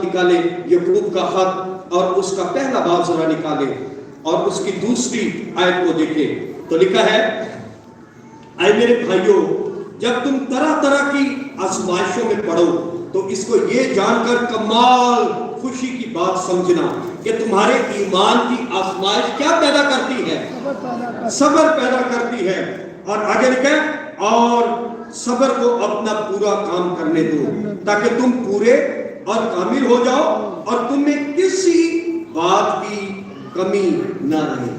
نکالیں یعقوب کا خط اور اس کا پہلا باب ذرا نکالیں اور اس کی دوسری آیت کو دیکھیں تو لکھا ہے اے میرے بھائیوں جب تم طرح طرح کی آزمائشوں میں پڑو تو اس کو یہ جان کر کمال خوشی کی بات سمجھنا کہ تمہارے ایمان کی آزمائش کیا پیدا کرتی ہے؟ صبر پیدا کرتی ہے۔ اور آگے لکھا ہے اور صبر کو اپنا پورا کام کرنے دو تاکہ تم پورے اور کامل ہو جاؤ اور تم میں کسی بات کی کمی نہ رہے۔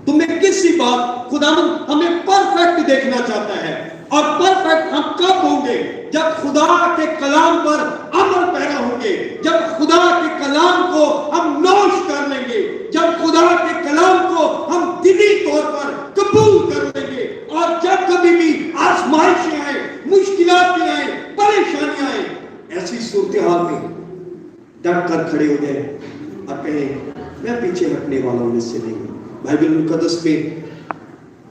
تمہیں کسی بات خدا ہمیں پرفیکٹ دیکھنا چاہتا ہے، اور پرفیکٹ ہم کب ہوں گے؟ جب خدا کے کلام پر عمل پیرا ہوں گے، جب خدا کے کلام کو ہم نوش کر لیں گے، جب خدا کے کلام کو ہم دلی طور پر قبول کر لیں گے، اور جب کبھی بھی آزمائشیں آئیں، مشکلات آئیں، پریشانیاں آئیں، ایسی صورتحال میں ڈٹ کر کھڑے ہو جائیں اور کہیں میں پیچھے ہٹنے والوں میں سے نہیں۔ بائبل مقدس میں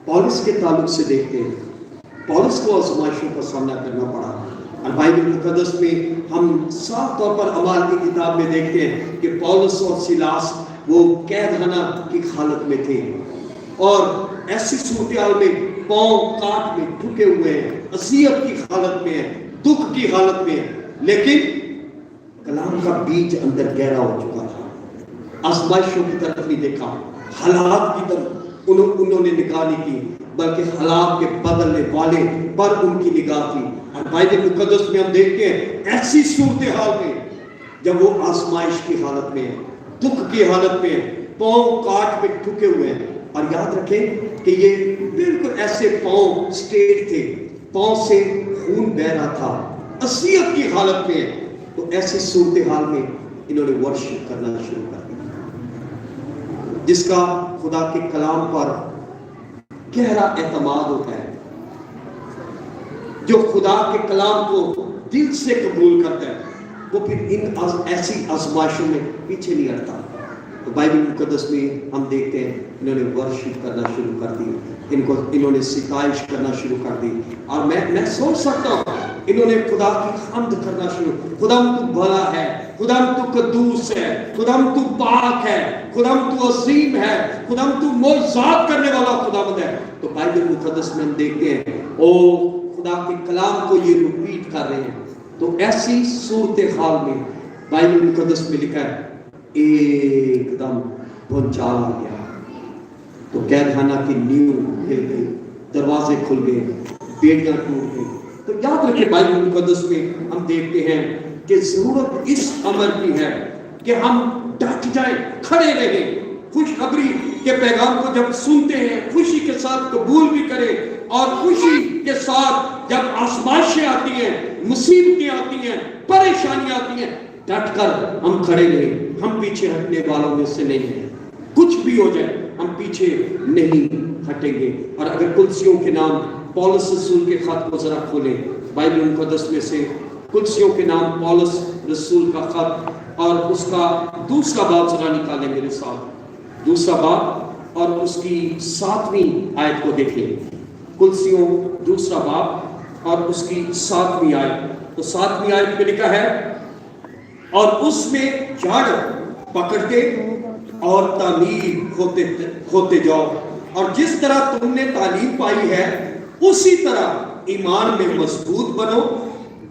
پولس کے تعلق سے دیکھتے ہیں، پولس کو آزمائشوں کا سامنا کرنا پڑا، اور بائبل مقدس میں ہم صاف طور پر اعمال کی کتاب میں دیکھتے ہیں کہ پولس اور سیلاس وہ قید خانہ کی حالت میں تھے، اور ایسی صورتحال میں پاؤں کاٹ میں ٹھکے ہوئے ہیں، اذیت کی حالت میں ہیں، دکھ کی حالت میں ہیں، لیکن کلام کا بیج اندر گہرا ہو چکا تھا۔ آزمائشوں کی طرف نہیں دیکھا، حالات کی طرف انہوں نے نگاہ نہیں کی، بلکہ حالات کے بدلنے والے پر ان کی نگاہ تھی۔ اور بائبل مقدس میں ہم دیکھتے ہیں ایسی صورتحال میں جب وہ آزمائش کی حالت میں ہیں، دکھ کی حالت میں ہیں، پاؤں کاٹ میں ٹھکے ہوئے ہیں، اور یاد رکھیں کہ یہ بالکل ایسے پاؤں سٹیٹ تھے، پاؤں سے خون بہ رہا تھا، اذیت کی حالت میں ہیں۔ تو ایسی صورتحال میں انہوں نے ورشپ کرنا شروع کر دیا، جس کا خدا کے کلام پر گہرا اعتماد ہوتا ہے، جو خدا کے کلام کو دل سے قبول کرتا ہے، وہ پھر ان ایسی آزمائشوں میں پیچھے نہیں ہٹتا۔ تو بائبل مقدس میں ہم دیکھتے ہیں انہوں نے ورشپ کرنا شروع کر دی، انہوں نے ستائش کرنا شروع کر دی، اور میں سوچ سکتا ہوں انہوں نے خدا کی حمد کرنا شروع، خدا تو بھلا ہے، خدا تو قدوس ہے، خدا تو پاک ہے، خدا تو عظیم ہے، خدا تو معجزات کرنے والا خداوند ہے۔ تو بائبل مقدس میں ہم دیکھتے ہیں او خدا کے کلام کو یہ ریپیٹ کر رہے ہیں۔ تو ایسی صورتحال میں بائبل مقدس میں لکھا ہے ایک دم بھونچال آ گیا، تو قید خانہ کی نیو ہل گئی، دروازے کھل گئے، بیڑیاں ٹوٹ گئی۔ تو یاد رکھیں بائبل مقدس میں ہم دیکھتے ہیں کہ ضرورت اس امر کی ہے کہ ہم ڈٹ جائیں، کھڑے رہیں، خوشخبری کے پیغام کو جب سنتے ہیں خوشی کے ساتھ قبول بھی کریں، اور خوشی کے ساتھ جب آزمائشیں آتی ہیں، مصیبتیں آتی ہیں، پریشانیاں آتی ہیں، ڈٹ کر ہم کھڑے رہیں۔ ہم پیچھے ہٹنے والوں میں سے نہیں ہیں، کچھ بھی ہو جائے ہم پیچھے نہیں ہٹیں گے۔ اور اگر کلسیوں کے نام پولس رسول کے خط کو ذرا کھولیں، بائبل مقدس میں سے کلسیوں کے نام پولس رسول کا خط اور اس کا دوسرا باب ذرا نکالیں میرے ساتھ، دوسرا باب اور اس کی 7ویں آیت کو دیکھیں۔ کلسیوں دوسرا باب اور اس کی 7ویں آیت، تو 7ویں آیت میں لکھا ہے اور اس میں جڑ پکڑتے اور تعمیر ہوتے جاؤ، اور جس طرح تم نے تعلیم پائی ہے اسی طرح ایمان میں مضبوط بنو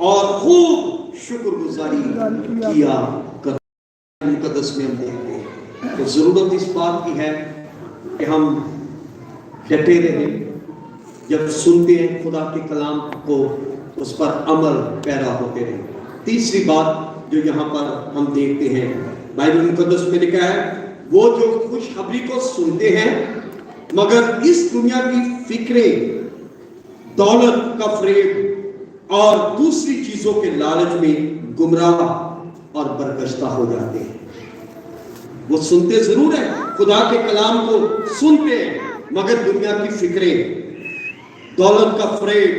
اور خوب شکر گزاری کیا کرو۔ مقدس میں ہم دیکھتے ہیں تو ضرورت اس بات کی ہے کہ ہم ڈٹے رہیں، جب سنتے ہیں خدا کے کلام کو اس پر عمل پیرا ہوتے رہیں۔ تیسری بات جو یہاں پر ہم دیکھتے ہیں بائبل مقدس میں لکھا ہے وہ جو خوشخبری کو سنتے ہیں مگر اس دنیا کی فکریں، دولت کا فریب اور دوسری چیزوں کے لالچ میں گمراہ اور برگشتہ ہو جاتے ہیں۔ وہ سنتے ضرور ہیں، خدا کے کلام کو سنتے ہیں، مگر دنیا کی فکریں، دولت کا فریب،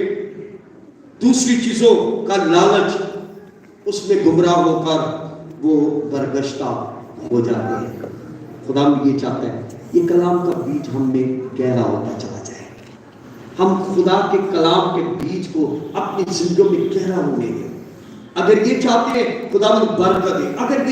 دوسری چیزوں کا لالچ، اس میں گمراہ ہو کر وہ برگشتہ ہو جاتے ہیں۔ خدا یہ چاہتا ہے یہ کلام کا بیج ہم میں گہرا ہوتا چلا جائے، ہم خدا کے کلام کے بیج کو اپنی زندگیوں میں گہرا ہونے دیں۔ اگر یہ چاہتے ہیں خدا برکت دے، اگر